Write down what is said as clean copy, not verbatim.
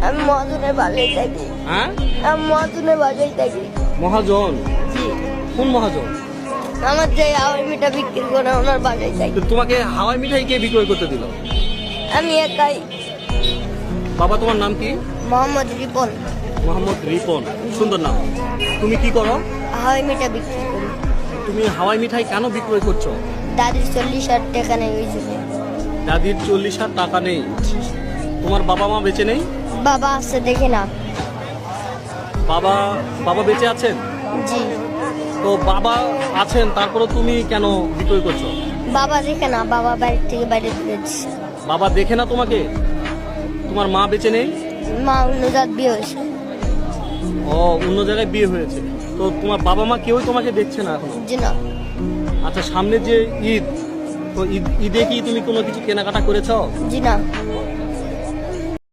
আমি মহাজনের বাসায় থাকি। হ্যাঁ, আমি মহাজনের বাসায় থাকি। মহাজন? জি, কোন মহাজন? আমার যে হাওয়াই মিঠা বিক্রি করে ওনার বাসায় থাকি। তো তোমাকে হাওয়াই মিঠাই কে বিক্রয় করতে দিল? আমি একাই। বাবা, তোমার নাম কি? মোহাম্মদ রিপন। মোহাম্মদ রিপন, সুন্দর নাম। তুমি কি করো? হাওয়াই মিঠা বিক্রি করি। তুমি হাওয়াই মিঠাই কেন বিক্রয় করছো? দাদির 40,000 টাকা নেই ওই জন্য। দাদির 40,000 টাকা নেই। তোমার বাবা মা বেঁচে নেই? বাবা আছে, দেখে না। বাবা বাবা বেঁচে আছেন? জি, তো বাবা আছেন, তারপরে তুমি কেন বিক্রয় করছো? বাবা দেখে না, বাবা বাড়ি থেকে বাইরে তুলে দিচ্ছে। বাবা দেখে না তোমাকে? তোমার মা বেঁচে নেই? মা অন্য জাত বিয়ে হয়েছে। ও, অন্য জায়গায় বিয়ে হয়েছে। তো তোমার বাবা মা কেউই তোমাকে দেখছে না এখনো? জি না। আচ্ছা, সামনে যে ঈদ, তো ঈদে কি তুমি কোনো কিছু কেনাকাটা করেছো? জি না।